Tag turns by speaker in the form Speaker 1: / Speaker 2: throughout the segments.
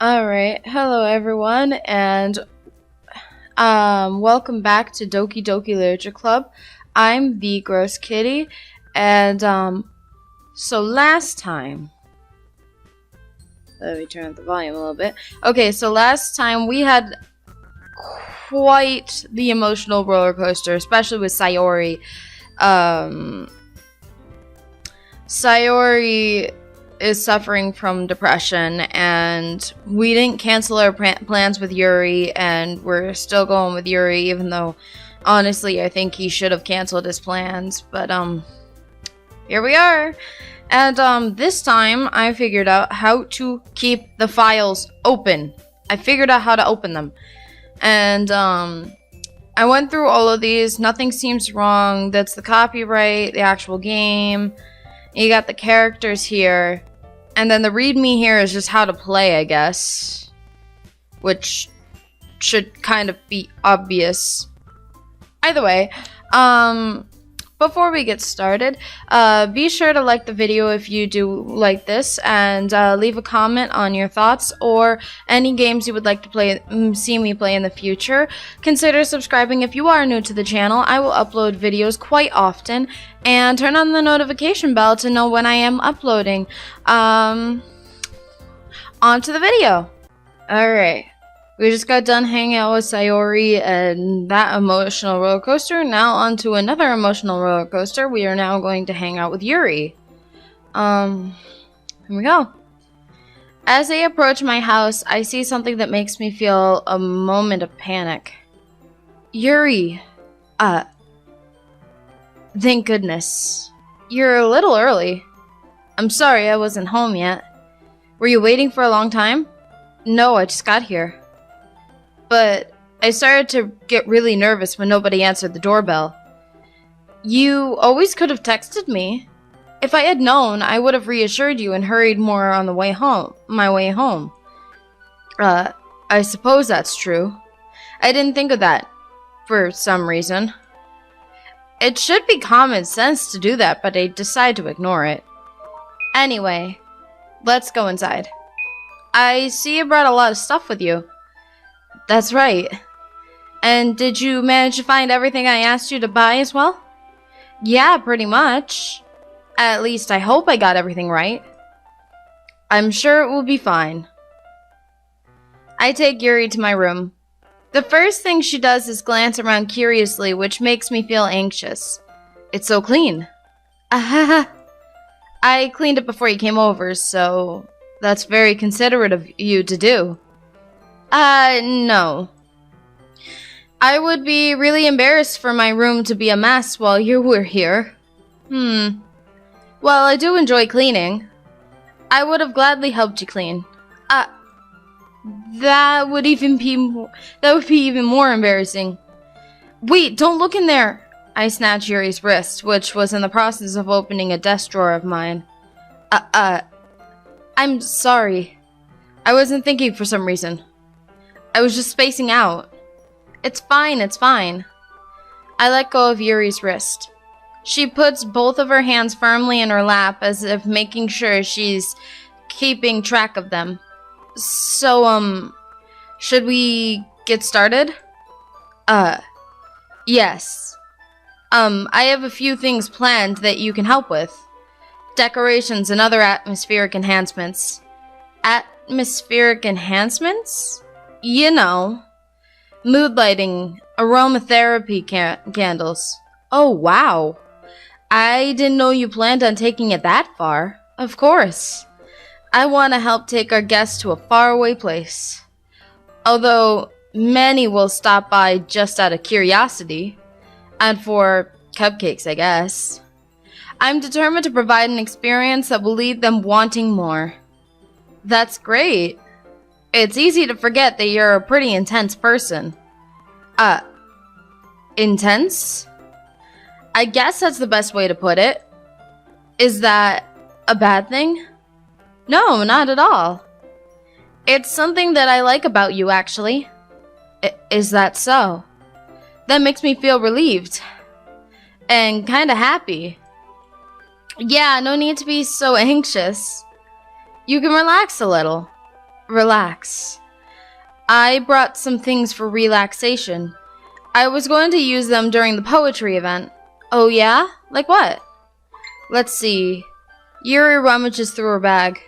Speaker 1: Alright, hello everyone, and welcome back to Doki Literature Club. I'm Thegroszkitty, and so last time, let me turn up the volume a little bit. Okay, so last time we had quite the emotional roller coaster, especially with Sayori. Sayori is suffering from depression, and we didn't cancel our plans with Yuri, and we're still going with Yuri, even though honestly I think he should have canceled his plans. But here we are, and this time I figured out how to keep the files open. I figured out how to open them, and I went through all of these. Nothing seems wrong. That's the copyright, the actual game. You got the characters here. And then the readme here is just how to play, I guess. Which should kind of be obvious. Either way, before we get started, be sure to like the video if you do like this, and leave a comment on your thoughts or any games you would like to see me play in the future. Consider subscribing if you are new to the channel. I will upload videos quite often, and turn on the notification bell to know when I am uploading. On to the video. Alright. We just got done hanging out with Sayori and that emotional roller coaster. Now on to another emotional roller coaster. We are now going to hang out with Yuri. Here we go. As I approach my house, I see something that makes me feel a moment of panic. Yuri, thank goodness. You're a little early. I'm sorry I wasn't home yet. Were you waiting for a long time? No, I just got here. But I started to get really nervous when nobody answered the doorbell. You always could have texted me. If I had known, I would have reassured you and hurried more on the way home. My way home. I suppose that's true. I didn't think of that, for some reason. It should be common sense to do that, but I decide to ignore it. Anyway, let's go inside. I see you brought a lot of stuff with you. That's right. And did you manage to find everything I asked you to buy as well? Yeah, pretty much. At least I hope I got everything right. I'm sure it will be fine. I take Yuri to my room. The first thing she does is glance around curiously, which makes me feel anxious. It's so clean. Ahaha. I cleaned it before you came over, so that's very considerate of you to do. No. I would be really embarrassed for my room to be a mess while you were here. Well, I do enjoy cleaning. I would have gladly helped you clean. That would be even more embarrassing. Wait, don't look in there! I snatched Yuri's wrist, which was in the process of opening a desk drawer of mine. I'm sorry. I wasn't thinking for some reason. I was just spacing out. It's fine, it's fine. I let go of Yuri's wrist. She puts both of her hands firmly in her lap as if making sure she's keeping track of them. So, should we get started? Yes. I have a few things planned that you can help with. Decorations and other atmospheric enhancements. Atmospheric enhancements? You know. Mood lighting, aromatherapy candles. Oh, wow. I didn't know you planned on taking it that far. Of course. I want to help take our guests to a faraway place. Although, many will stop by just out of curiosity. And for cupcakes, I guess. I'm determined to provide an experience that will leave them wanting more. That's great. It's easy to forget that you're a pretty intense person. Intense? I guess that's the best way to put it. Is that a bad thing? No, not at all. It's something that I like about you, actually. Is that so? That makes me feel relieved. And kinda happy. Yeah, no need to be so anxious. You can relax a little. Relax. I brought some things for relaxation. I was going to use them during the poetry event. Oh yeah? Like what? Let's see. Yuri rummages through her bag.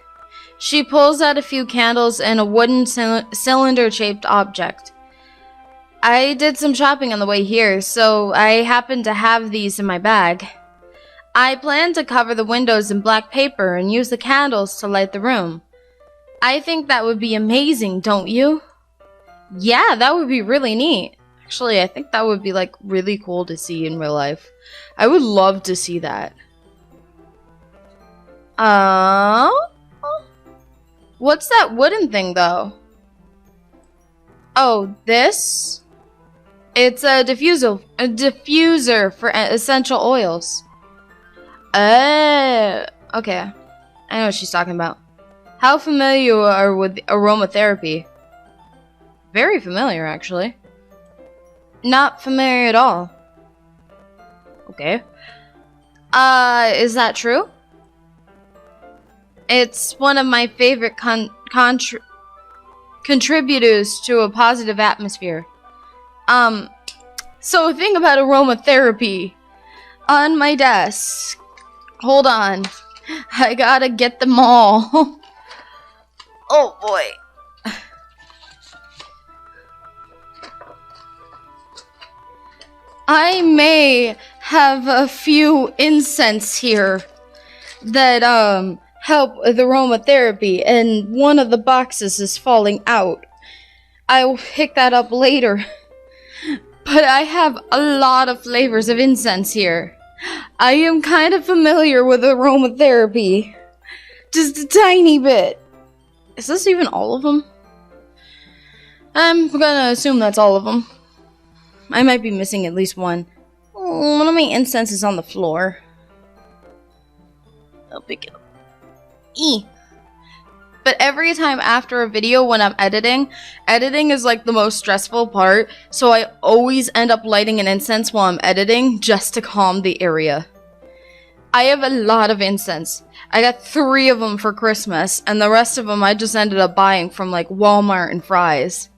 Speaker 1: She pulls out a few candles and a wooden cylinder-shaped object. I did some shopping on the way here, so I happened to have these in my bag. I plan to cover the windows in black paper and use the candles to light the room. I think that would be amazing, don't you? Yeah, that would be really neat. Actually, I think that would be like really cool to see in real life. I would love to see that. What's that wooden thing though? Oh, this? It's a diffuser for essential oils. Okay. I know what she's talking about. How familiar you are with aromatherapy? Very familiar, actually. Not familiar at all. Okay. Is that true? It's one of my favorite contributors to a positive atmosphere. So a thing about aromatherapy. On my desk. Hold on. I gotta get them all. Oh boy. I may have a few incense here that help with aromatherapy, and one of the boxes is falling out. I will pick that up later. But I have a lot of flavors of incense here. I am kind of familiar with aromatherapy. Just a tiny bit. Is this even all of them? I'm gonna assume that's all of them. I might be missing at least one. Oh, one of my incense is on the floor. I'll pick it up. But every time after a video when I'm editing is like the most stressful part, so I always end up lighting an incense while I'm editing just to calm the area. I have a lot of incense. I got 3 of them for Christmas, and the rest of them I just ended up buying from like Walmart and Fry's.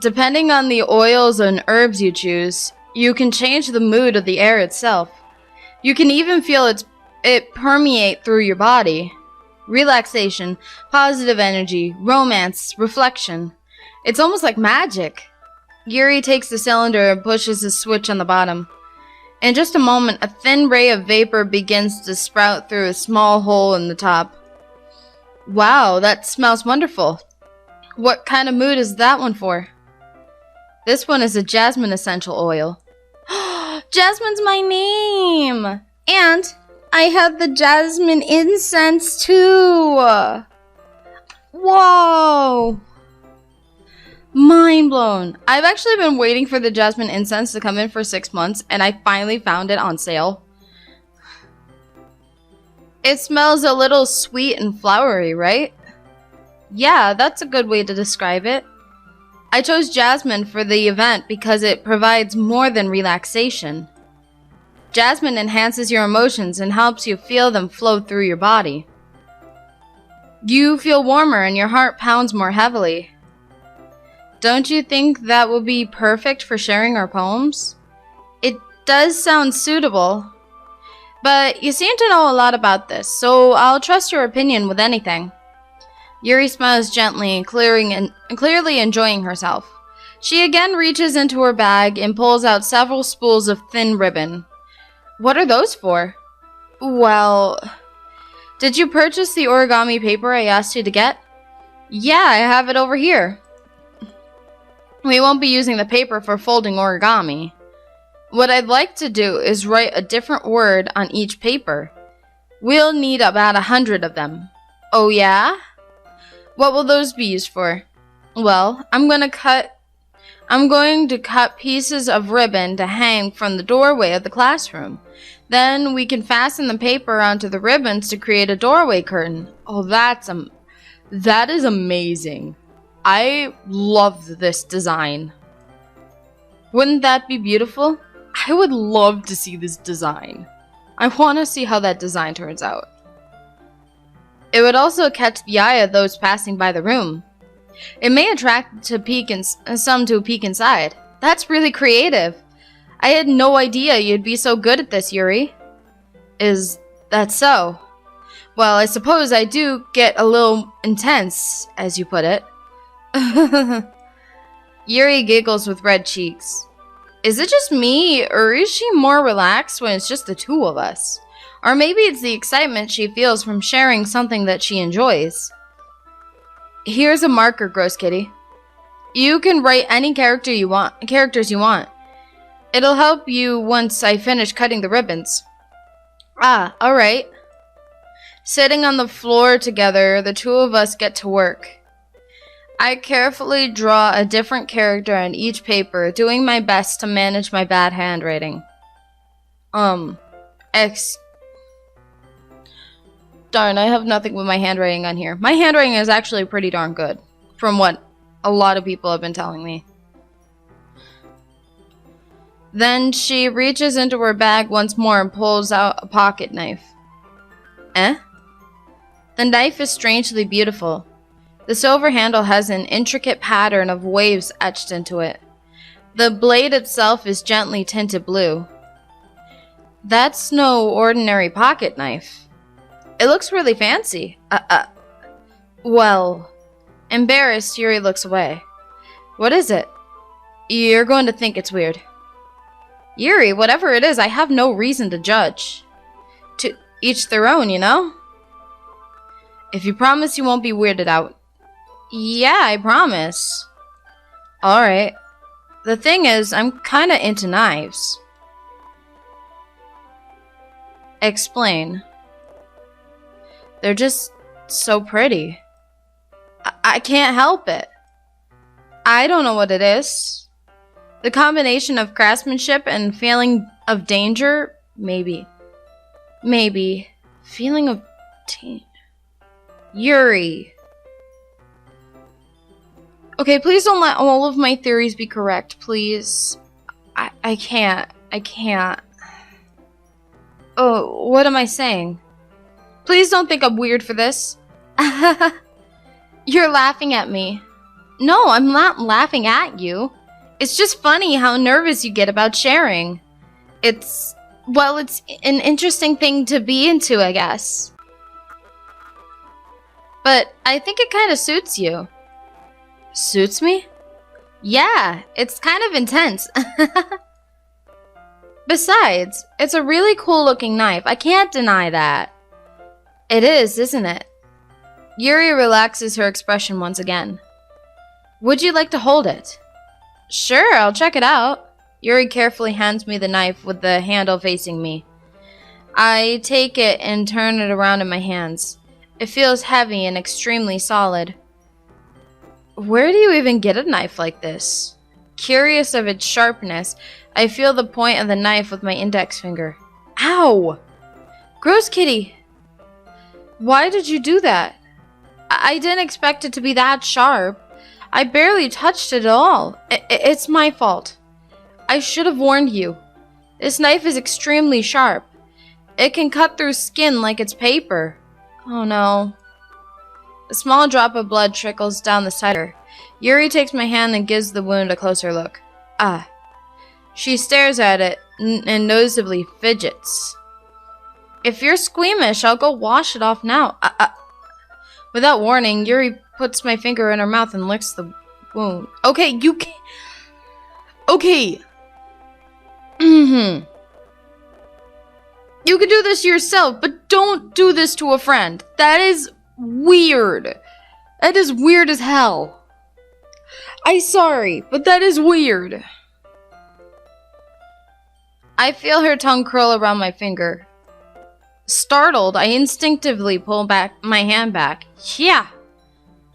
Speaker 1: Depending on the oils and herbs you choose, you can change the mood of the air itself. You can even feel it permeate through your body. Relaxation, positive energy, romance, reflection. It's almost like magic. Yuri takes the cylinder and pushes the switch on the bottom. In just a moment, a thin ray of vapor begins to sprout through a small hole in the top. Wow, that smells wonderful. What kind of mood is that one for? This one is a jasmine essential oil. Jasmine's my name! And I have the jasmine incense too! Whoa! Mind blown. I've actually been waiting for the jasmine incense to come in for 6 months, and I finally found it on sale. It smells a little sweet and flowery, right? Yeah, that's a good way to describe it. I chose jasmine for the event because it provides more than relaxation. Jasmine enhances your emotions and helps you feel them flow through your body. You feel warmer and your heart pounds more heavily. Don't you think that would be perfect for sharing our poems? It does sound suitable. But you seem to know a lot about this, so I'll trust your opinion with anything. Yuri smiles gently, clearly enjoying herself. She again reaches into her bag and pulls out several spools of thin ribbon. What are those for? Well, did you purchase the origami paper I asked you to get? Yeah, I have it over here. We won't be using the paper for folding origami. What I'd like to do is write a different word on each paper. We'll need about 100 of them. Oh yeah? What will those be used for? Well, I'm going to cut pieces of ribbon to hang from the doorway of the classroom. Then we can fasten the paper onto the ribbons to create a doorway curtain. Oh, that is amazing. I love this design. Wouldn't that be beautiful? I would love to see this design. I want to see how that design turns out. It would also catch the eye of those passing by the room. It may attract some to peek inside. That's really creative. I had no idea you'd be so good at this, Yuri. Is that so? Well, I suppose I do get a little intense, as you put it. Yuri giggles with red cheeks. Is it just me, or is she more relaxed when it's just the two of us? Or maybe it's the excitement she feels from sharing something that she enjoys. Here's a marker, Groskitty. You can write any characters you want. It'll help you once I finish cutting the ribbons. Ah, alright. Sitting on the floor together, the two of us get to work. I carefully draw a different character on each paper, doing my best to manage my bad handwriting. Darn, I have nothing with my handwriting on here. My handwriting is actually pretty darn good, from what a lot of people have been telling me. Then she reaches into her bag once more and pulls out a pocket knife. Eh? The knife is strangely beautiful. The silver handle has an intricate pattern of waves etched into it. The blade itself is gently tinted blue. That's no ordinary pocket knife. It looks really fancy. Well, embarrassed, Yuri looks away. What is it? You're going to think it's weird. Yuri, whatever it is, I have no reason to judge. To each their own, you know? If you promise you won't be weirded out. Yeah, I promise. Alright. The thing is, I'm kinda into knives. Explain. They're just so pretty. I can't help it. I don't know what it is. The combination of craftsmanship and feeling of danger? Maybe. Feeling of Yuri. Okay, please don't let all of my theories be correct, please. I can't. Oh, what am I saying? Please don't think I'm weird for this. You're laughing at me. No, I'm not laughing at you. It's just funny how nervous you get about sharing. It's an interesting thing to be into, I guess. But I think it kind of suits you. Suits me? Yeah, it's kind of intense. Besides, it's a really cool looking knife. I can't deny that. It is, isn't it? Yuri relaxes her expression once again. Would you like to hold it? Sure, I'll check it out. Yuri carefully hands me the knife with the handle facing me. I take it and turn it around in my hands. It feels heavy and extremely solid. Where do you even get a knife like this? Curious of its sharpness, I feel the point of the knife with my index finger. Ow! Groskitty! Why did you do that? I didn't expect it to be that sharp. I barely touched it at all. It's my fault. I should have warned you. This knife is extremely sharp. It can cut through skin like it's paper. Oh no. A small drop of blood trickles down the side of her. Yuri takes my hand and gives the wound a closer look. Ah. She stares at it and noticeably fidgets. If you're squeamish, I'll go wash it off now. Without warning, Yuri puts my finger in her mouth and licks the wound. Okay, you can't. Okay. You can do this yourself, but don't do this to a friend. That is weird. That is weird as hell. I'm sorry, but that is weird. I feel her tongue curl around my finger. Startled, I instinctively pull back my hand back. Yeah,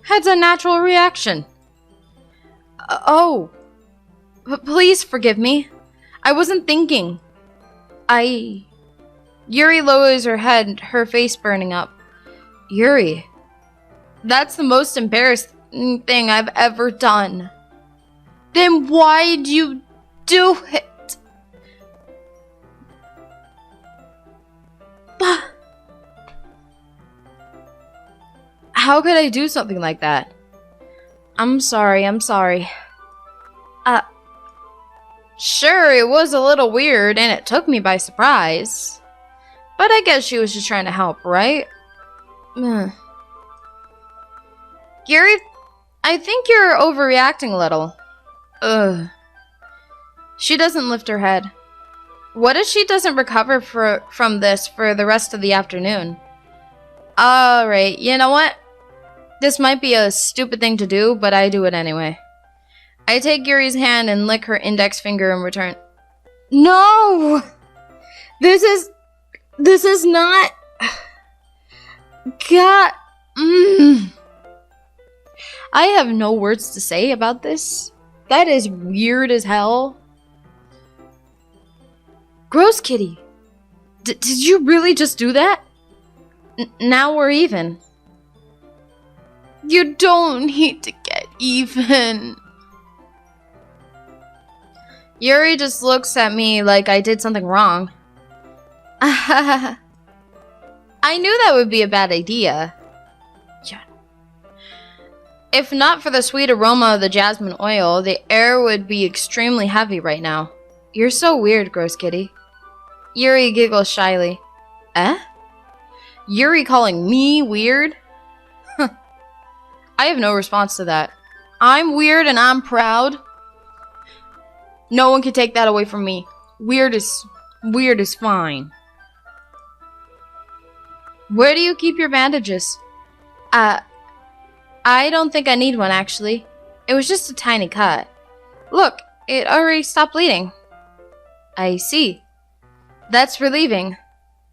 Speaker 1: that's a natural reaction. Please forgive me. I wasn't thinking. Yuri lowers her head, her face burning up. Yuri, that's the most embarrassing thing I've ever done. Then why'd you do it? How could I do something like that? I'm sorry. Sure, it was a little weird and it took me by surprise. But I guess she was just trying to help, right? Yuri, I think you're overreacting a little. Ugh. She doesn't lift her head. What if she doesn't recover from this for the rest of the afternoon? Alright, you know what? This might be a stupid thing to do, but I do it anyway. I take Yuri's hand and lick her index finger in return. No! This is not... God... I have no words to say about this. That is weird as hell. Groskitty, did you really just do that? Now we're even. You don't need to get even. Yuri just looks at me like I did something wrong. I knew that would be a bad idea. If not for the sweet aroma of the jasmine oil, the air would be extremely heavy right now. You're so weird, Groskitty. Yuri giggles shyly. Eh? Yuri calling me weird? I have no response to that. I'm weird and I'm proud. No one can take that away from me. Weird is fine. Where do you keep your bandages? I don't think I need one, actually. It was just a tiny cut. Look, it already stopped bleeding. I see. That's relieving.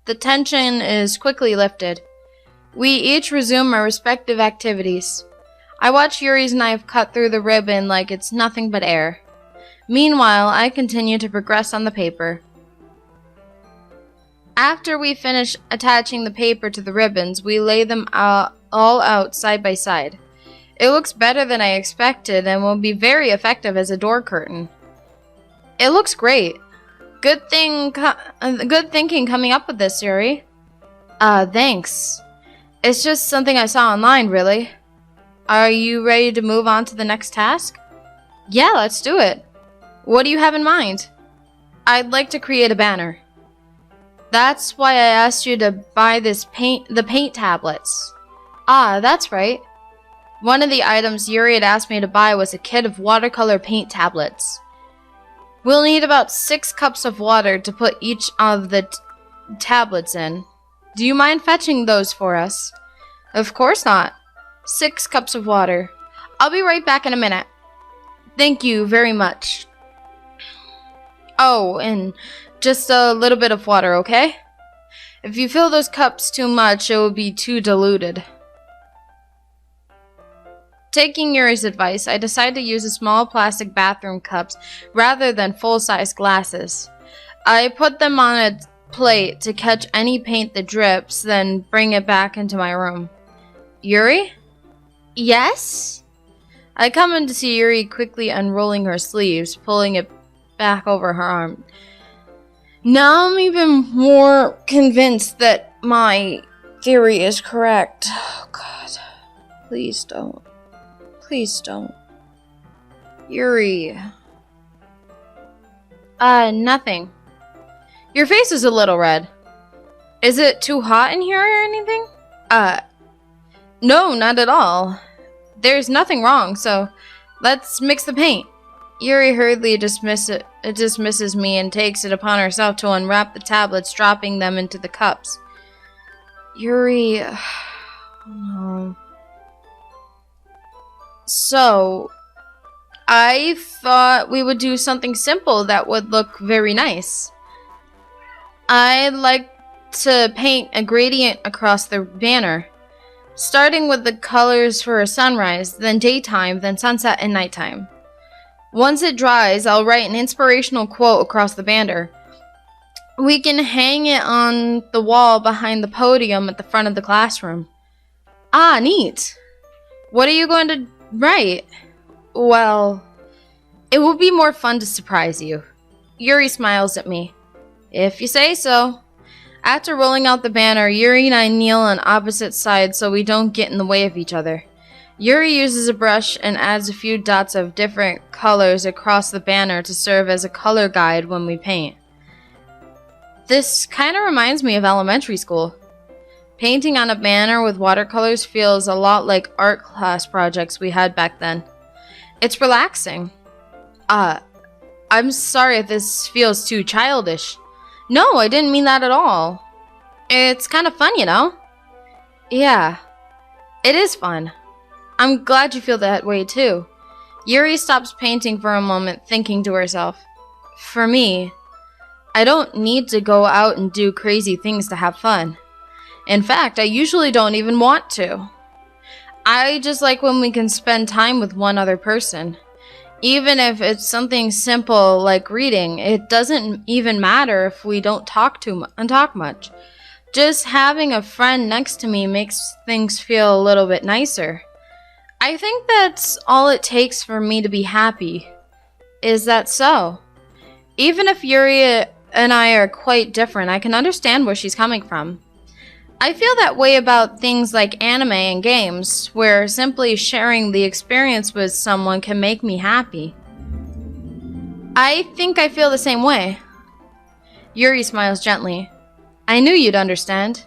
Speaker 1: The tension is quickly lifted. We each resume our respective activities. I watch Yuri's knife cut through the ribbon like it's nothing but air. Meanwhile, I continue to progress on the paper. After we finish attaching the paper to the ribbons, we lay them all out side by side. It looks better than I expected and will be very effective as a door curtain. It looks great. Good thinking coming up with this, Yuri. Thanks. It's just something I saw online, really. Are you ready to move on to the next task? Yeah, let's do it. What do you have in mind? I'd like to create a banner. That's why I asked you to buy the paint tablets. Ah, that's right. One of the items Yuri had asked me to buy was a kit of watercolor paint tablets. We'll need about 6 cups of water to put each of the tablets in. Do you mind fetching those for us? Of course not. 6 cups of water. I'll be right back in a minute. Thank you very much. Oh, and just a little bit of water, okay? If you fill those cups too much, it will be too diluted. Taking Yuri's advice, I decide to use small plastic bathroom cups rather than full-size glasses. I put them on a plate to catch any paint that drips, then bring it back into my room. Yuri? Yes? I come in to see Yuri quickly unrolling her sleeves, pulling it back over her arm. Now I'm even more convinced that my theory is correct. Oh, God. Please don't. Please don't. Yuri. Nothing. Your face is a little red. Is it too hot in here or anything? No, not at all. There's nothing wrong, so let's mix the paint. Yuri hurriedly dismisses me and takes it upon herself to unwrap the tablets, dropping them into the cups. Yuri... Oh. So, I thought we would do something simple that would look very nice. I'd like to paint a gradient across the banner, starting with the colors for a sunrise, then daytime, then sunset and nighttime. Once it dries, I'll write an inspirational quote across the banner. We can hang it on the wall behind the podium at the front of the classroom. Ah, neat. What are you going to write? Well, it will be more fun to surprise you. Yuri smiles at me. If you say so. After rolling out the banner, Yuri and I kneel on opposite sides so we don't get in the way of each other. Yuri uses a brush and adds a few dots of different colors across the banner to serve as a color guide when we paint. This kind of reminds me of elementary school. Painting on a banner with watercolors feels a lot like art class projects we had back then. It's relaxing. I'm sorry if this feels too childish. No, I didn't mean that at all. It's kind of fun, you know? Yeah, it is fun. I'm glad you feel that way too. Yuri stops painting for a moment, thinking to herself. For me, I don't need to go out and do crazy things to have fun. In fact, I usually don't even want to. I just like when we can spend time with one other person. Even if it's something simple like reading, it doesn't even matter if we don't talk much. Just having a friend next to me makes things feel a little bit nicer. I think that's all it takes for me to be happy. Is that so? Even if Yuri and I are quite different, I can understand where she's coming from. I feel that way about things like anime and games, where simply sharing the experience with someone can make me happy. I think I feel the same way. Yuri smiles gently. I knew you'd understand.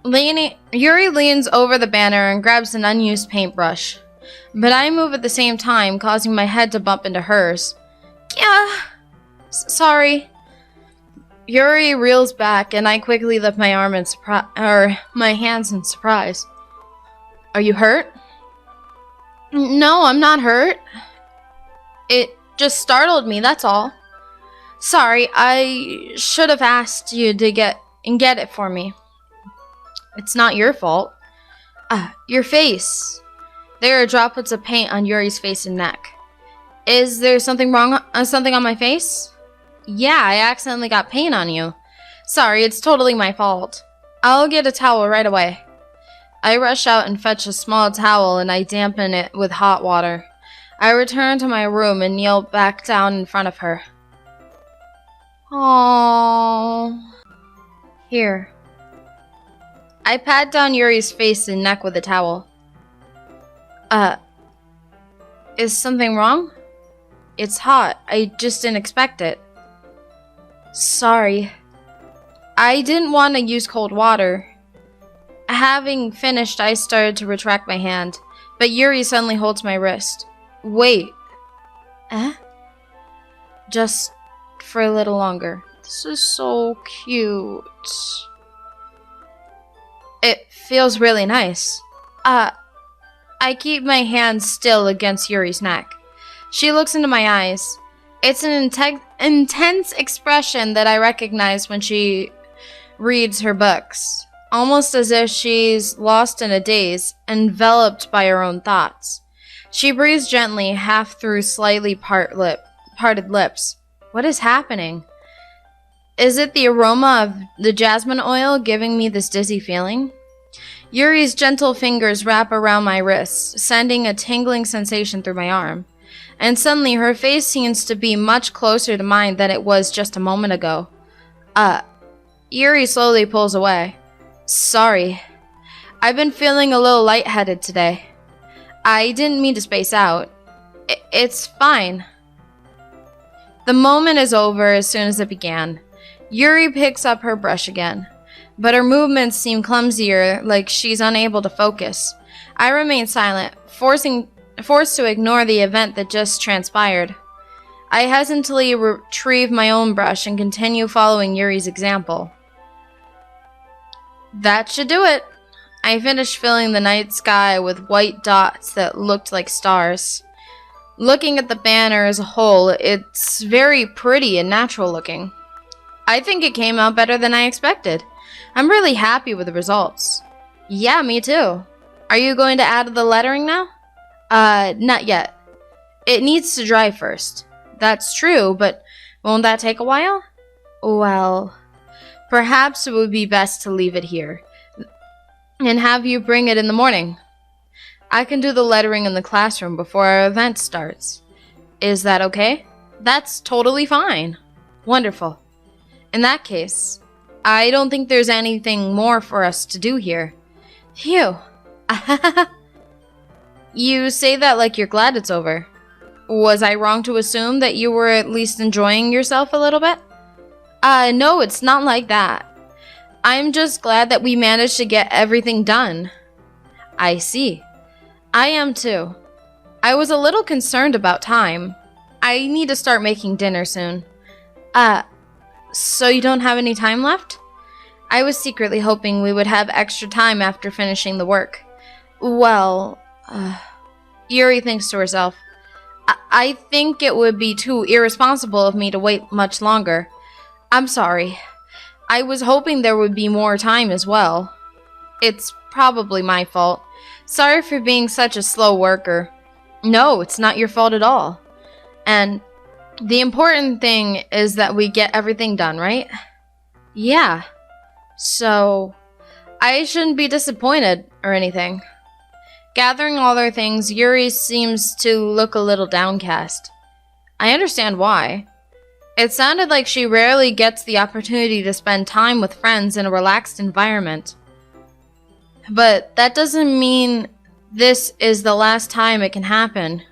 Speaker 1: Yuri leans over the banner and grabs an unused paintbrush, but I move at the same time, causing my head to bump into hers. Yeah, sorry. Yuri reels back, and I quickly lift my my hands in surprise. Are you hurt? No, I'm not hurt. It just startled me, that's all. Sorry, I should have asked you to get it for me. It's not your fault. Your face. There are droplets of paint on Yuri's face and neck. Is there something wrong? Something on my face? Yeah, I accidentally got paint on you. Sorry, it's totally my fault. I'll get a towel right away. I rush out and fetch a small towel and I dampen it with hot water. I return to my room and kneel back down in front of her. Aww. Here. I pat down Yuri's face and neck with a towel. Is something wrong? It's hot. I just didn't expect it. Sorry. I didn't want to use cold water. Having finished, I started to retract my hand, but Yuri suddenly holds my wrist. Wait. Just for a little longer. This is so cute. It feels really nice. I keep my hand still against Yuri's neck. She looks into my eyes. It's an intense expression that I recognize when she reads her books, almost as if she's lost in a daze, enveloped by her own thoughts. She breathes gently, half through slightly parted lips. What is happening? Is it the aroma of the jasmine oil giving me this dizzy feeling? Yuri's gentle fingers wrap around my wrists, sending a tingling sensation through my arm. And suddenly her face seems to be much closer to mine than it was just a moment ago. Yuri slowly pulls away. Sorry. I've been feeling a little lightheaded today. I didn't mean to space out. It's fine. The moment is over as soon as it began. Yuri picks up her brush again, but her movements seem clumsier, like she's unable to focus. I remain silent, forced to ignore the event that just transpired. I hesitantly retrieve my own brush and continue following Yuri's example. That should do it. I finished filling the night sky with white dots that looked like stars. Looking at the banner as a whole, it's very pretty and natural looking. I think it came out better than I expected. I'm really happy with the results. Yeah, me too. Are you going to add the lettering now? Not yet. It needs to dry first. That's true, but won't that take a while? Well, perhaps it would be best to leave it here and have you bring it in the morning. I can do the lettering in the classroom before our event starts. Is that okay? That's totally fine. Wonderful. In that case, I don't think there's anything more for us to do here. Phew. You say that like you're glad it's over. Was I wrong to assume that you were at least enjoying yourself a little bit? No, it's not like that. I'm just glad that we managed to get everything done. I see. I am too. I was a little concerned about time. I need to start making dinner soon. So you don't have any time left? I was secretly hoping we would have extra time after finishing the work. Well, Yuri thinks to herself. I think it would be too irresponsible of me to wait much longer. I'm sorry. I was hoping there would be more time as well. It's probably my fault. Sorry for being such a slow worker. No, it's not your fault at all. And the important thing is that we get everything done, right? Yeah. So, I shouldn't be disappointed or anything. Gathering all their things, Yuri seems to look a little downcast. I understand why. It sounded like she rarely gets the opportunity to spend time with friends in a relaxed environment. But that doesn't mean this is the last time it can happen.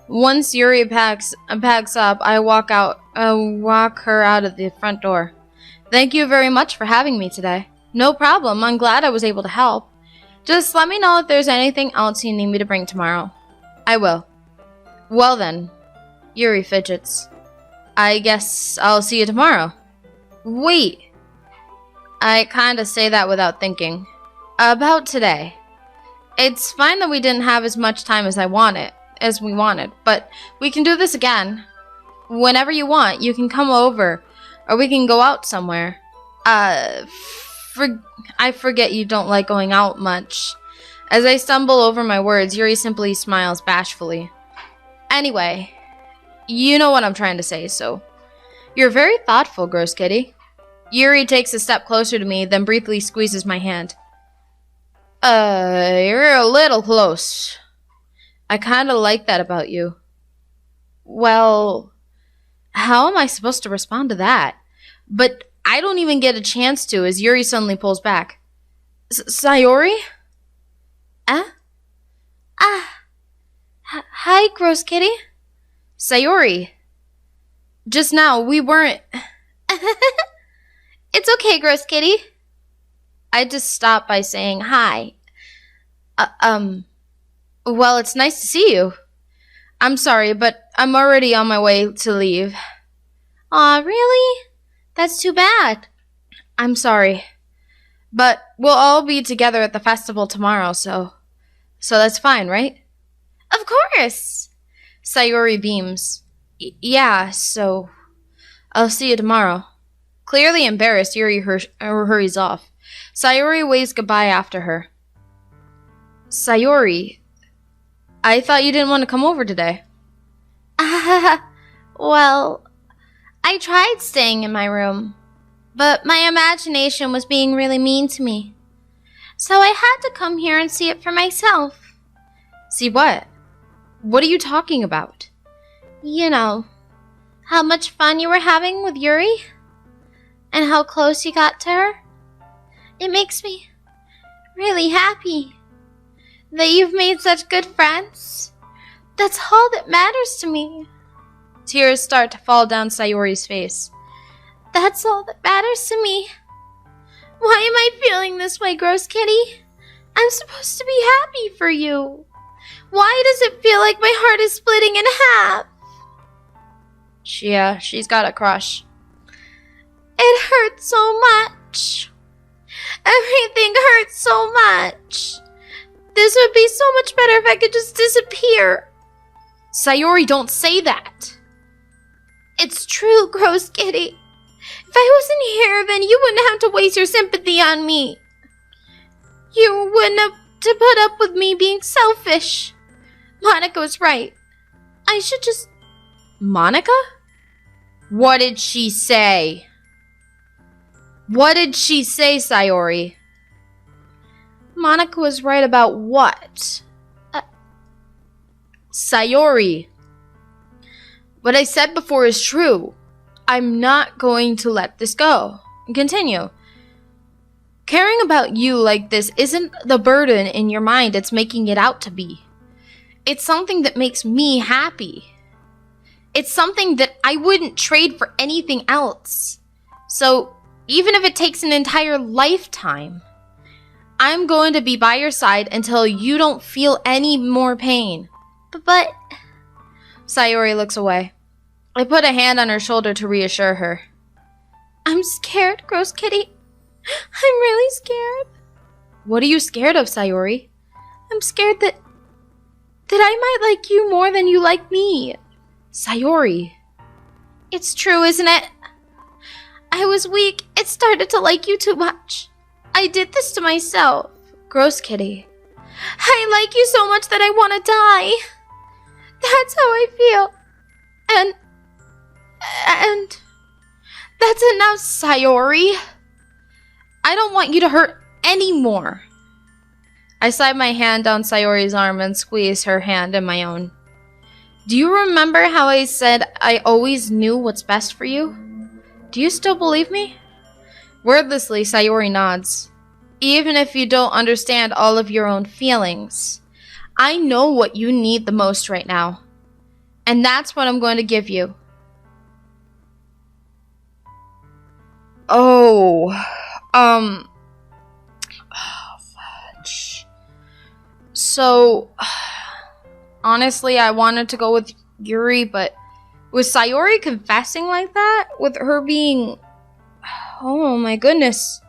Speaker 1: Once Yuri packs up, I walk her out of the front door. Thank you very much for having me today. No problem, I'm glad I was able to help. Just let me know if there's anything else you need me to bring tomorrow. I will. Well then, Yuri fidgets. I guess I'll see you tomorrow. Wait. I kinda say that without thinking. About today. It's fine that we didn't have as much time as we wanted, but we can do this again. Whenever you want, you can come over, or we can go out somewhere. I forget you don't like going out much. As I stumble over my words, Yuri simply smiles bashfully. Anyway, you know what I'm trying to say, so. You're very thoughtful, Groskitty. Yuri takes a step closer to me, then briefly squeezes my hand. You're a little close. I kinda like that about you. Well, how am I supposed to respond to that? But I don't even get a chance to as Yuri suddenly pulls back. Sayori? Hi, Groskitty. Sayori. Just now, we weren't... It's okay, Groskitty. I just stopped by saying hi. Well, it's nice to see you. I'm sorry, but I'm already on my way to leave. Aw, really? That's too bad. I'm sorry. But we'll all be together at the festival tomorrow, so that's fine, right? Of course! Sayori beams. Yeah, so I'll see you tomorrow. Clearly embarrassed, Yuri hurries off. Sayori waves goodbye after her. Sayori, I thought you didn't want to come over today. Well, I tried staying in my room, but my imagination was being really mean to me. So I had to come here and see it for myself. See what? What are you talking about? You know, how much fun you were having with Yuri? And how close you got to her? It makes me really happy that you've made such good friends. That's all that matters to me. Tears start to fall down Sayori's face. That's all that matters to me. Why am I feeling this way, Groskitty? I'm supposed to be happy for you. Why does it feel like my heart is splitting in half? She's got a crush. It hurts so much. Everything hurts so much. This would be so much better if I could just disappear. Sayori, don't say that. It's true, Groskitty. If I wasn't here, then you wouldn't have to waste your sympathy on me. You wouldn't have to put up with me being selfish. Monica was right. I should just... Monica? What did she say? What did she say, Sayori? Monica was right about what? Sayori. What I said before is true. I'm not going to let this go. Continue. Caring about you like this isn't the burden in your mind it's making it out to be. It's something that makes me happy. It's something that I wouldn't trade for anything else. So, even if it takes an entire lifetime, I'm going to be by your side until you don't feel any more pain. But... Sayori looks away. I put a hand on her shoulder to reassure her. I'm scared, Groskitty. I'm really scared. What are you scared of, Sayori? I'm scared that I might like you more than you like me. Sayori. It's true, isn't it? I was weak. It started to like you too much. I did this to myself. Groskitty. I like you so much that I want to die. That's how I feel. And that's enough, Sayori. I don't want you to hurt anymore. I slide my hand down Sayori's arm and squeeze her hand in my own. Do you remember how I said I always knew what's best for you? Do you still believe me? Wordlessly, Sayori nods. Even if you don't understand all of your own feelings, I know what you need the most right now. And that's what I'm going to give you. Fudge. So, honestly, I wanted to go with Yuri, but with Sayori confessing like that, with her being, oh my goodness.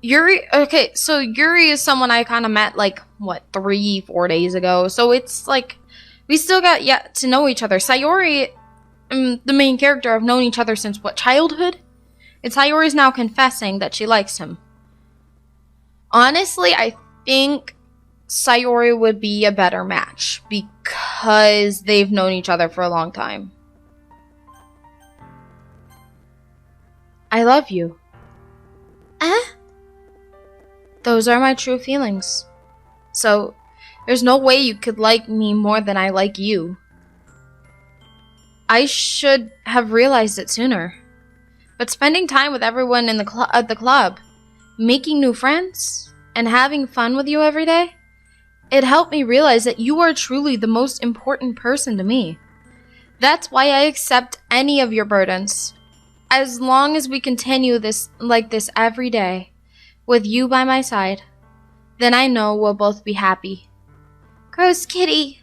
Speaker 1: Yuri is someone I kind of met, like, 3-4 days ago, so it's like, we still got yet to know each other. Sayori, the main character, have known each other since, childhood? And Sayori's now confessing that she likes him. Honestly, I think Sayori would be a better match, because they've known each other for a long time. I love you. Those are my true feelings. So, there's no way you could like me more than I like you. I should have realized it sooner. But spending time with everyone in at the club, making new friends, and having fun with you every day, it helped me realize that you are truly the most important person to me. That's why I accept any of your burdens. As long as we continue this like this every day, with you by my side, then I know we'll both be happy. Groskitty.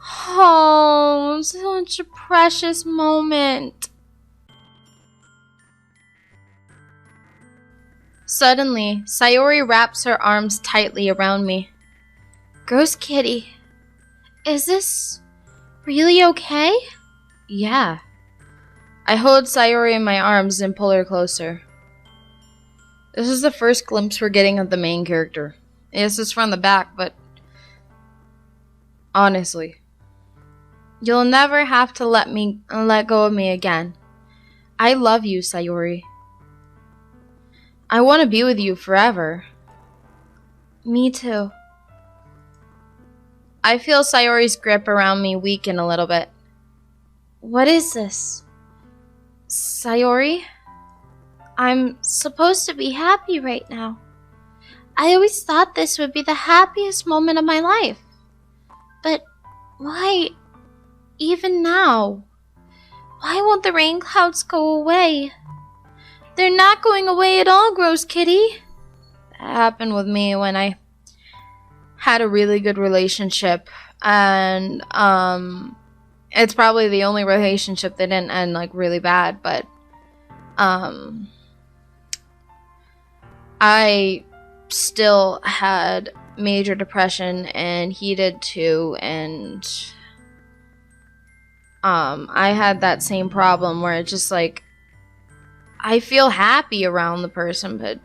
Speaker 1: Oh, such a precious moment. Suddenly, Sayori wraps her arms tightly around me. Groskitty, is this really okay? Yeah. I hold Sayori in my arms and pull her closer. This is the first glimpse we're getting of the main character. Yes, it's from the back, but honestly, you'll never have to let go of me again. I love you, Sayori. I want to be with you forever. Me too. I feel Sayori's grip around me weaken a little bit. What is this? Sayori? I'm supposed to be happy right now. I always thought this would be the happiest moment of my life. But why, even now? Why won't the rain clouds go away? They're not going away at all, Groskitty. That happened with me when I had a really good relationship. And, it's probably the only relationship that didn't end, really bad. But, I still had major depression, and he did too, and I had that same problem where it's just I feel happy around the person, but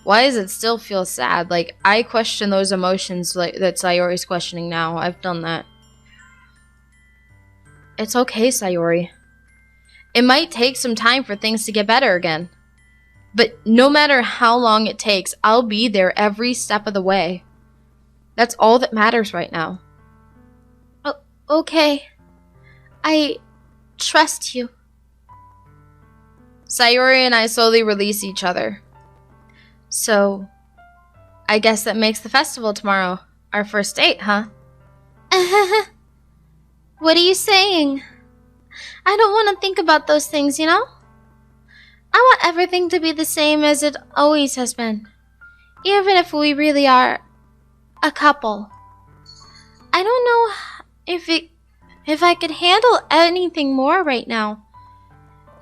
Speaker 1: why does it still feel sad? I question those emotions that Sayori's questioning now. I've done that. It's okay, Sayori. It might take some time for things to get better again. But no matter how long it takes, I'll be there every step of the way. That's all that matters right now. Oh, okay.
Speaker 2: I trust you.
Speaker 1: Sayori and I slowly release each other.
Speaker 2: So, I guess that makes the festival tomorrow our first date, huh? What are you saying? I don't want to think about those things, you know? I want everything to be the same as it always has been. Even if we really are a couple. I don't know if I could handle anything more right now.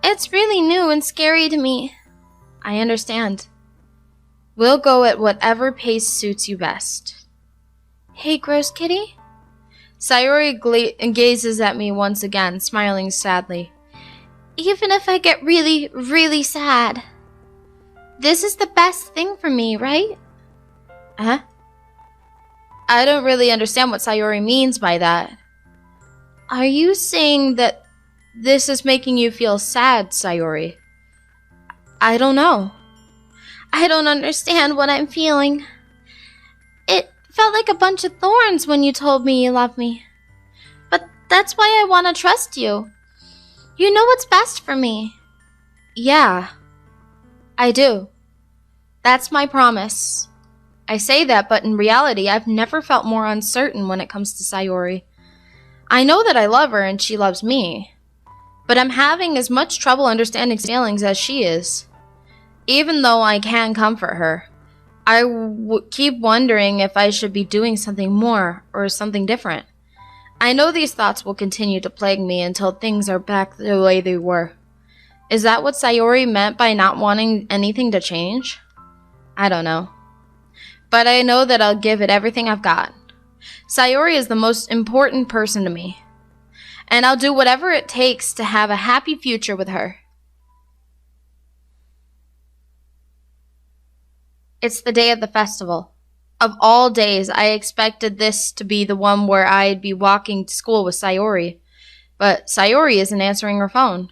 Speaker 2: It's really new and scary to me.
Speaker 1: I understand. We'll go at whatever pace suits you best.
Speaker 2: Hey, Groskitty?
Speaker 1: Sayori gazes at me once again, smiling sadly.
Speaker 2: Even if I get really, really sad, this is the best thing for me, right?
Speaker 1: Huh? I don't really understand what Sayori means by that. Are you saying that this is making you feel sad, Sayori?
Speaker 2: I don't know. I don't understand what I'm feeling. It felt like a bunch of thorns when you told me you love me. But that's why I want to trust you. You know what's best for me.
Speaker 1: Yeah, I do. That's my promise. I say that, but in reality, I've never felt more uncertain when it comes to Sayori. I know that I love her and she loves me, but I'm having as much trouble understanding feelings as she is. Even though I can comfort her, I keep wondering if I should be doing something more or something different. I know these thoughts will continue to plague me until things are back the way they were. Is that what Sayori meant by not wanting anything to change? I don't know. But I know that I'll give it everything I've got. Sayori is the most important person to me, and I'll do whatever it takes to have a happy future with her. It's the day of the festival. Of all days, I expected this to be the one where I'd be walking to school with Sayori, but Sayori isn't answering her phone.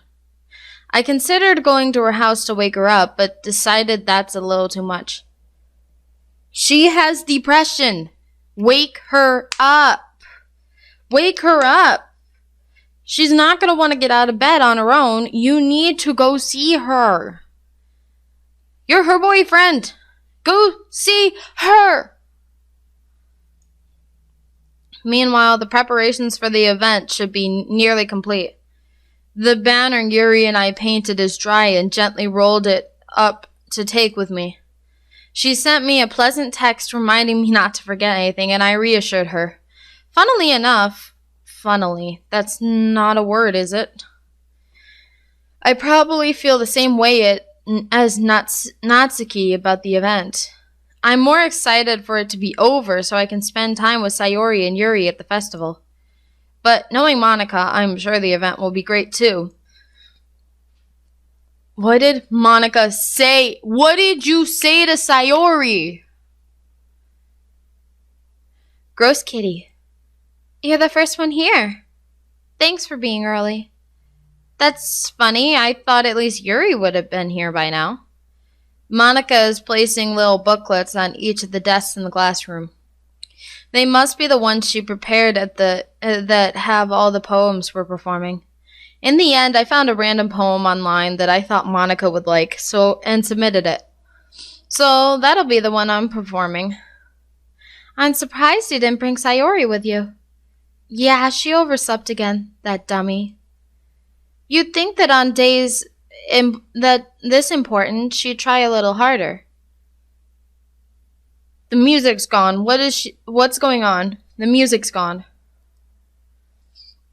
Speaker 1: I considered going to her house to wake her up, but decided that's a little too much. She has depression. Wake her up. Wake her up. She's not going to want to get out of bed on her own. You need to go see her. You're her boyfriend. Go see her. Meanwhile, the preparations for the event should be nearly complete. The banner Yuri and I painted is dry and gently rolled it up to take with me. She sent me a pleasant text reminding me not to forget anything, and I reassured her. Funnily enough, that's not a word, is it? I probably feel the same way as Natsuki about the event. I'm more excited for it to be over so I can spend time with Sayori and Yuri at the festival. But knowing Monica, I'm sure the event will be great too. What did Monica say? What did you say to Sayori?
Speaker 2: Groskitty, you're the first one here. Thanks for being early.
Speaker 1: That's funny. I thought at least Yuri would have been here by now. Monica is placing little booklets on each of the desks in the classroom. They must be the ones she prepared at that have all the poems we're performing. In the end, I found a random poem online that I thought Monica would like, and submitted it. So that'll be the one I'm performing.
Speaker 2: I'm surprised you didn't bring Sayori with you.
Speaker 1: Yeah, she overslept again, that dummy. You'd think that on days this important, she'd try a little harder. The music's gone. What's going on? The music's gone.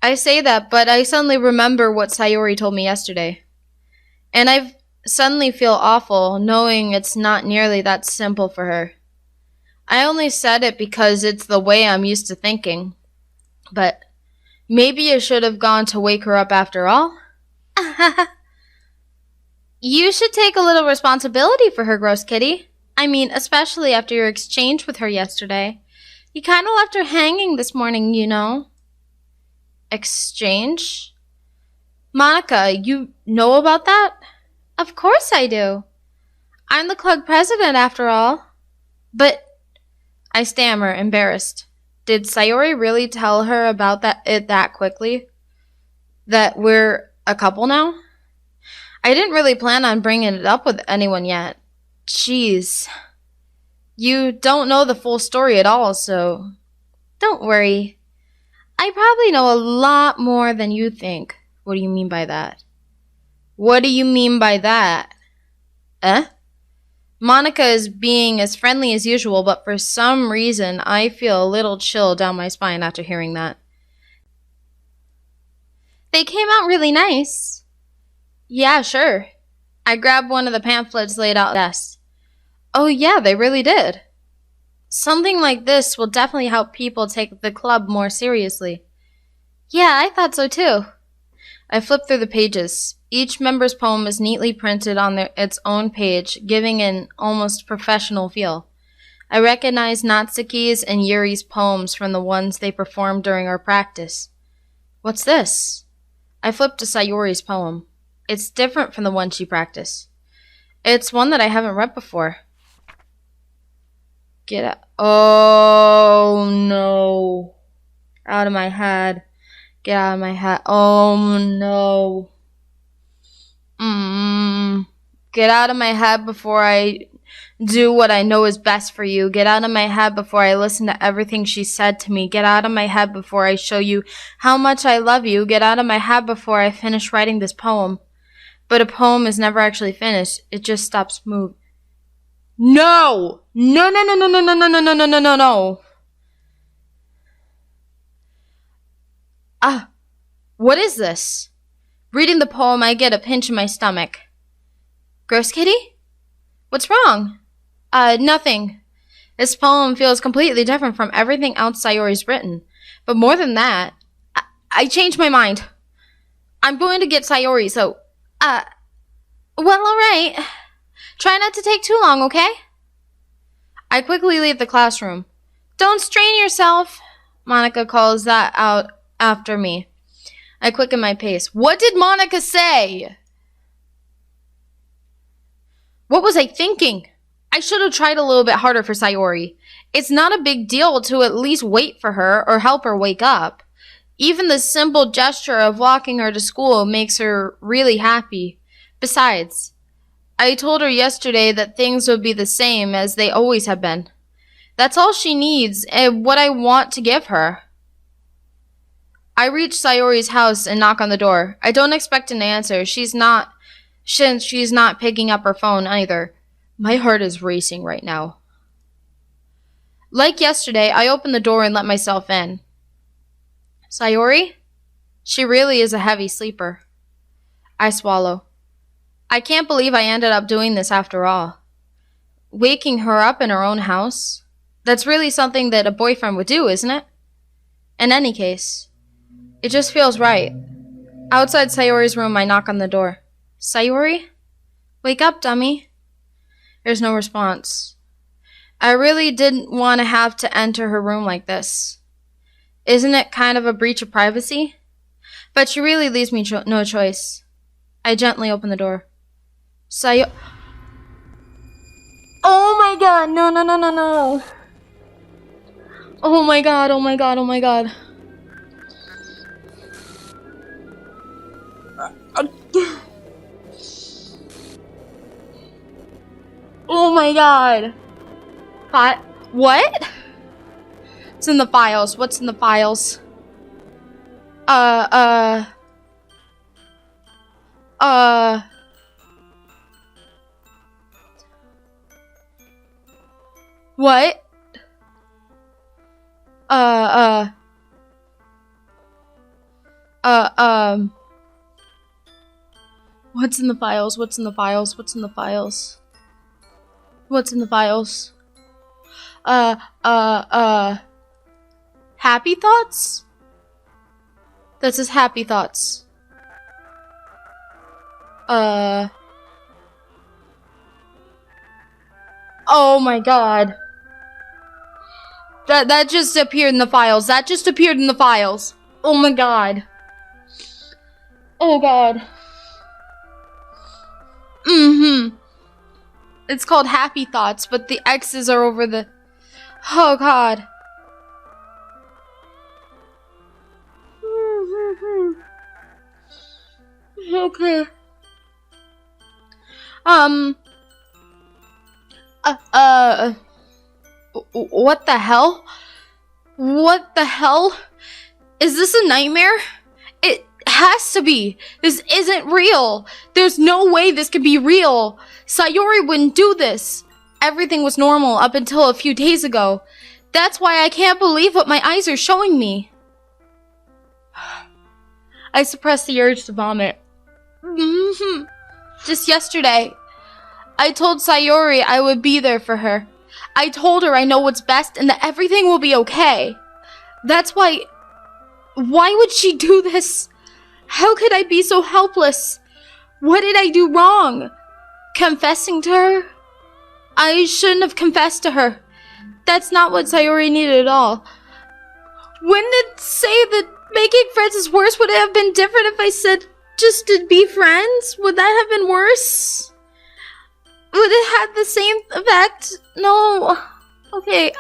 Speaker 1: I say that, but I suddenly remember what Sayori told me yesterday. And I suddenly feel awful, knowing it's not nearly that simple for her. I only said it because it's the way I'm used to thinking. But maybe I should have gone to wake her up after all? You should take a little responsibility for her, Groskitty. I mean, especially after your exchange with her yesterday. You kind of left her hanging this morning, you know. Exchange? Monica, you know about that?
Speaker 2: Of course I do. I'm the club president after all.
Speaker 1: But, I stammer, embarrassed. Did Sayori really tell her about that quickly? that we're a couple now? I didn't really plan on bringing it up with anyone yet. Jeez. You don't know the full story at all, so don't worry. I probably know a lot more than you think. What do you mean by that? What do you mean by that? Eh? Monica is being as friendly as usual, but for some reason, I feel a little chill down my spine after hearing that.
Speaker 2: They came out really nice.
Speaker 1: Yeah, sure. I grabbed one of the pamphlets laid out on the desk. Oh yeah, they really did. Something like this will definitely help people take the club more seriously.
Speaker 2: Yeah, I thought so too.
Speaker 1: I flipped through the pages. Each member's poem is neatly printed on its own page, giving an almost professional feel. I recognized Natsuki's and Yuri's poems from the ones they performed during our practice. What's this? I flipped to Sayori's poem. It's different from the one she practiced. It's one that I haven't read before. Get out. Oh no. Out of my head. Get out of my head. Oh no. Get out of my head before I do what I know is best for you. Get out of my head before I listen to everything she said to me. Get out of my head before I show you how much I love you. Get out of my head before I finish writing this poem. But a poem is never actually finished. It just stops moving. No! No, no, no, no, no, no, no, no, no, no, no, no, no. Ah, what is this? Reading the poem, I get a pinch in my stomach. Groskitty? What's wrong? Nothing. This poem feels completely different from everything else Sayori's written. But more than that, I changed my mind. I'm going to get Sayori, so,
Speaker 2: well, alright. Try not to take too long, okay?
Speaker 1: I quickly leave the classroom. Don't strain yourself, Monica calls that out after me. I quicken my pace. What did Monica say? What was I thinking? I should have tried a little bit harder for Sayori. It's not a big deal to at least wait for her or help her wake up. Even the simple gesture of walking her to school makes her really happy. Besides, I told her yesterday that things would be the same as they always have been. That's all she needs and what I want to give her. I reach Sayori's house and knock on the door. I don't expect an answer. Since she's not picking up her phone either. My heart is racing right now. Like yesterday, I open the door and let myself in. Sayori? She really is a heavy sleeper. I swallow. I can't believe I ended up doing this after all. Waking her up in her own house? That's really something that a boyfriend would do, isn't it? In any case, it just feels right. Outside Sayori's room, I knock on the door. Sayori? Wake up, dummy. There's no response. I really didn't want to have to enter her room like this. Isn't it kind of a breach of privacy? But she really leaves me no choice. I gently open the door. Oh my god, no, no, no, no, no. Oh my god, oh my god, oh my god. Oh my god. What? It's in the files. What's in the files? What? What's in the files? What's in the files? What's in the files? What's in the files? Happy thoughts? That says happy thoughts. Oh my god. That just appeared in the files. That just appeared in the files. Oh my god. Oh god. It's called Happy Thoughts, but the X's are over the... Oh god. Okay. What the hell? What the hell? Is this a nightmare? It has to be. This isn't real. There's no way this could be real. Sayori wouldn't do this. Everything was normal up until a few days ago. That's why I can't believe what my eyes are showing me. I suppressed the urge to vomit. Just yesterday, I told Sayori I would be there for her. I told her I know what's best and that everything will be okay. That's why... Why would she do this? How could I be so helpless? What did I do wrong? Confessing to her? I shouldn't have confessed to her. That's not what Sayori needed at all. Wouldn't it say that making friends is worse? Would it have been different if I said just to be friends? Would that have been worse? Would it have the same effect? No. Okay,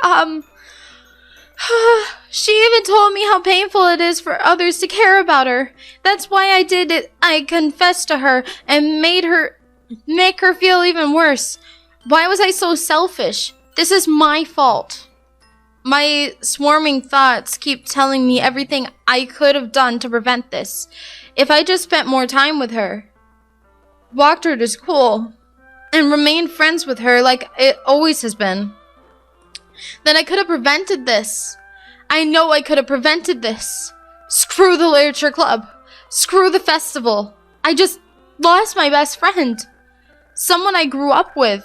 Speaker 1: she even told me how painful it is for others to care about her. That's why I did it. I confessed to her and make her feel even worse. Why was I so selfish? This is my fault. My swarming thoughts keep telling me everything I could have done to prevent this. If I just spent more time with her, walked her to school, and remained friends with her like it always has been, then I could have prevented this. I know I could have prevented this. Screw the literature club. Screw the festival. I just lost my best friend. Someone I grew up with.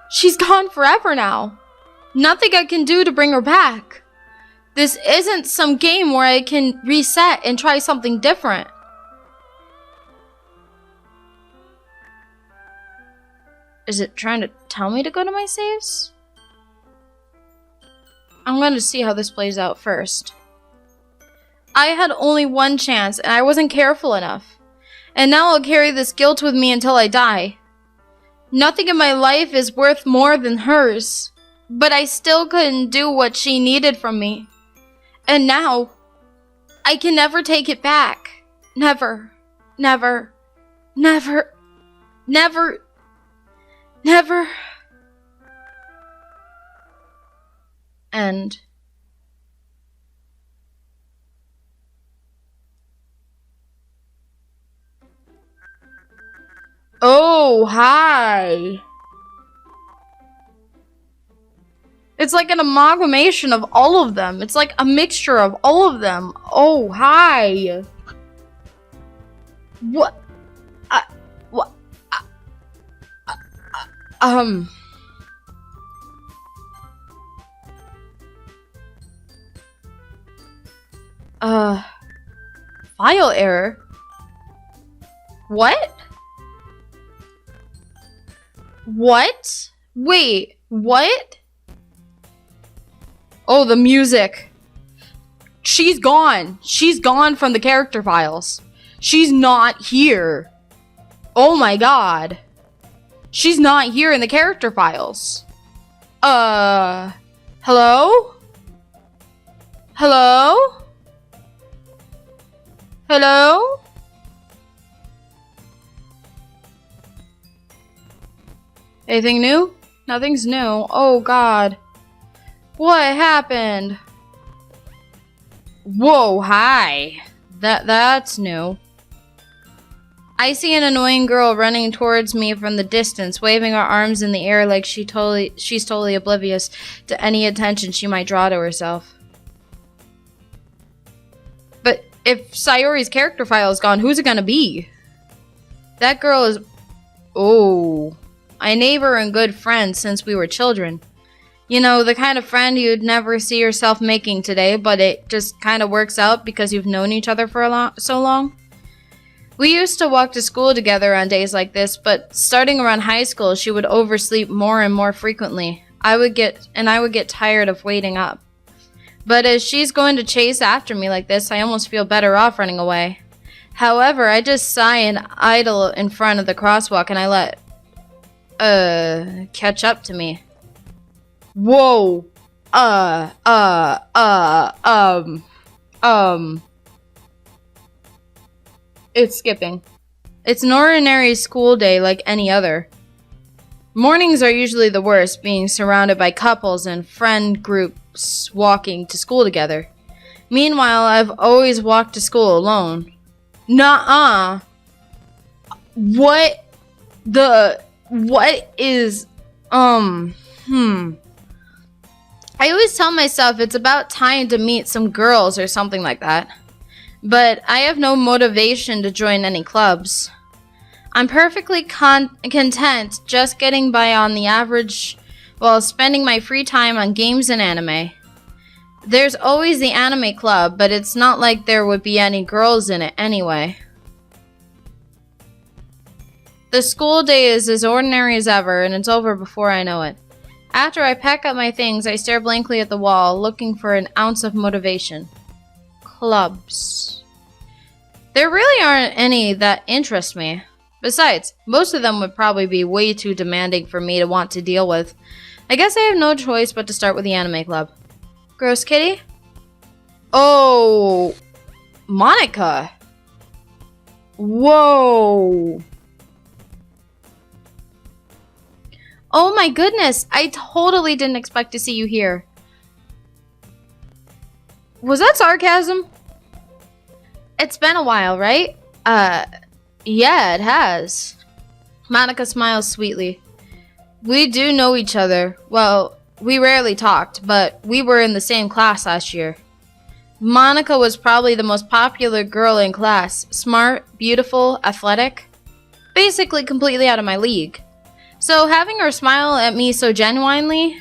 Speaker 1: She's gone forever now. Nothing I can do to bring her back. This isn't some game where I can reset and try something different. Is it trying to tell me to go to my saves? I'm going to see how this plays out first. I had only one chance and I wasn't careful enough. And now I'll carry this guilt with me until I die. Nothing in my life is worth more than hers. But I still couldn't do what she needed from me. And now, I can never take it back. Never. Never. Never. Never. Never. End. Oh, hi. It's like an amalgamation of all of them. It's like a mixture of all of them. Oh, hi. What? What? File error? What? What? Wait, what? Oh, the music. She's gone. She's gone from the character files. She's not here. Oh my god. She's not here in the character files. Hello? Hello? Hello? Anything new? Nothing's new. Oh god. What happened? Whoa, hi. That's new. I see an annoying girl running towards me from the distance, waving her arms in the air like she's totally oblivious to any attention she might draw to herself. But if Sayori's character file is gone, who's it gonna be? That girl is... Oh. A neighbor and good friend since we were children. You know, the kind of friend you'd never see yourself making today, but it just kind of works out because you've known each other for so long. We used to walk to school together on days like this, but starting around high school, she would oversleep more and more frequently. I would get tired of waiting up. But as she's going to chase after me like this, I almost feel better off running away. However, I just sigh and idle in front of the crosswalk and I let catch up to me. Whoa. It's skipping. It's an ordinary school day like any other. Mornings are usually the worst, being surrounded by couples and friend groups walking to school together. Meanwhile, I've always walked to school alone. Nuh-uh. What is, I always tell myself it's about time to meet some girls or something like that. But I have no motivation to join any clubs. I'm perfectly content just getting by on the average while spending my free time on games and anime. There's always the anime club, but it's not like there would be any girls in it anyway. The school day is as ordinary as ever, and it's over before I know it. After I pack up my things, I stare blankly at the wall, looking for an ounce of motivation. Clubs. There really aren't any that interest me. Besides, most of them would probably be way too demanding for me to want to deal with. I guess I have no choice but to start with the anime club. Groskitty? Oh, Monica. Whoa. Oh my goodness, I totally didn't expect to see you here. Was that sarcasm? It's been a while, right? Yeah, it has. Monica smiles sweetly. We do know each other. Well, we rarely talked, but we were in the same class last year. Monica was probably the most popular girl in class. Smart, beautiful, athletic. Basically completely out of my league. So having her smile at me so genuinely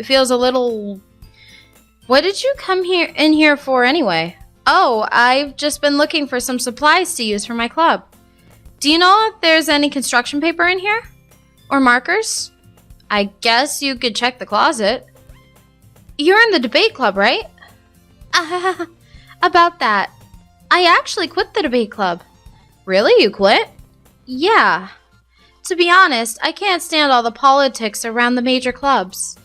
Speaker 1: feels a little... What did you come in here for anyway? Oh, I've just been looking for some supplies to use for my club. Do you know if there's any construction paper in here? Or markers? I guess you could check the closet. You're in the debate club, right? About that. I actually quit the debate club. Really? You quit? Yeah. To be honest, I can't stand all the politics around the major clubs.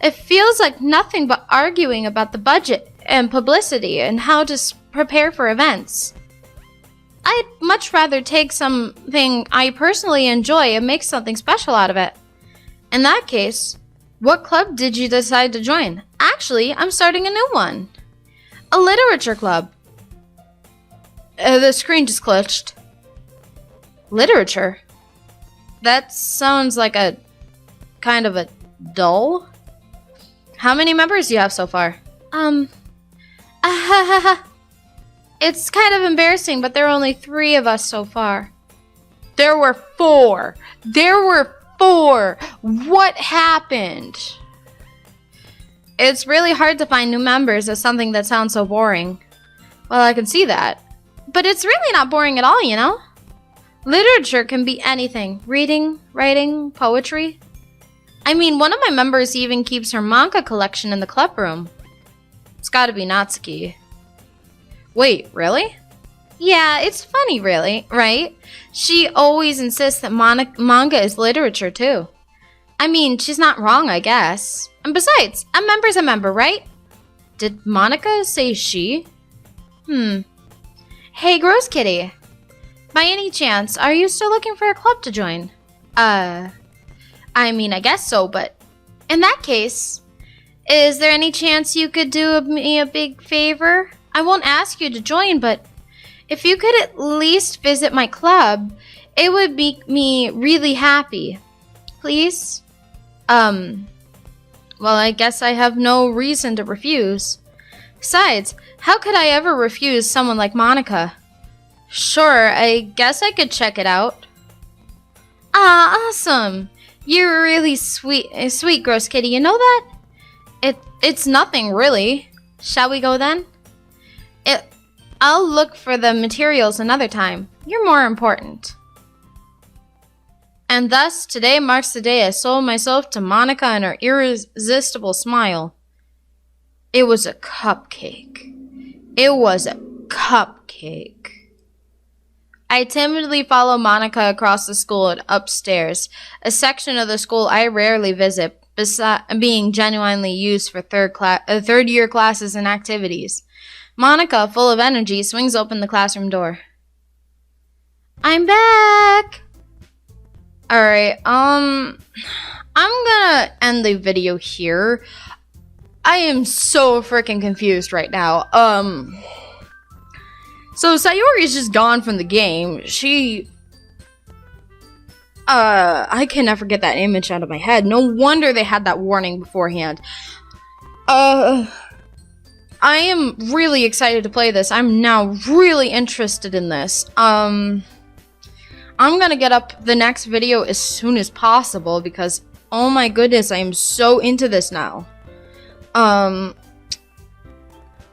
Speaker 1: It feels like nothing but arguing about the budget and publicity and how to prepare for events. I'd much rather take something I personally enjoy and make something special out of it. In that case, what club did you decide to join? Actually, I'm starting a new one. A literature club. The screen just glitched. Literature? That sounds like a kind of a dull. How many members do you have so far? It's kind of embarrassing, but there are only 3 of us so far. There were 4. There were 4. What happened? It's really hard to find new members as something that sounds so boring. Well, I can see that. But it's really not boring at all, you know? Literature can be anything. Reading, writing, poetry. I mean, one of my members even keeps her manga collection in the club room. It's gotta be Natsuki. Wait, really? Yeah, it's funny, really, right? She always insists that manga is literature, too. I mean, she's not wrong, I guess. And besides, a member's a member, right? Did Monica say she? Hey, Groskitty. By any chance, are you still looking for a club to join? I mean, I guess so, but... In that case, is there any chance you could do me a big favor? I won't ask you to join, but if you could at least visit my club, it would make me really happy. Please? Well, I guess I have no reason to refuse. Besides, how could I ever refuse someone like Monica? Sure, I guess I could check it out. Ah, awesome. You're really sweet, Groskitty. You know that? It's nothing, really. Shall we go then? I'll look for the materials another time. You're more important. And thus, today marks the day I sold myself to Monica and her irresistible smile. It was a cupcake. It was a cupcake. I timidly follow Monica across the school and upstairs, a section of the school I rarely visit, being genuinely used for third-year classes and activities. Monica, full of energy, swings open the classroom door.
Speaker 2: I'm back!
Speaker 1: Alright, I'm gonna end the video here. I am so freaking confused right now. So Sayori's just gone from the game. I can never get that image out of my head. No wonder they had that warning beforehand. I am really excited to play this. I'm now really interested in this. I'm gonna get up the next video as soon as possible because, oh my goodness, I am so into this now.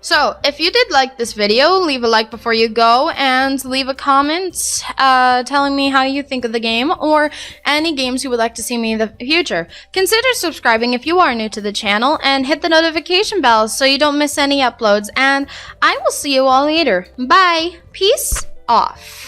Speaker 1: So, if you did like this video, leave a like before you go, and leave a comment telling me how you think of the game, or any games you would like to see me in the future. Consider subscribing if you are new to the channel, and hit the notification bell so you don't miss any uploads, and I will see you all later. Bye! Peace off!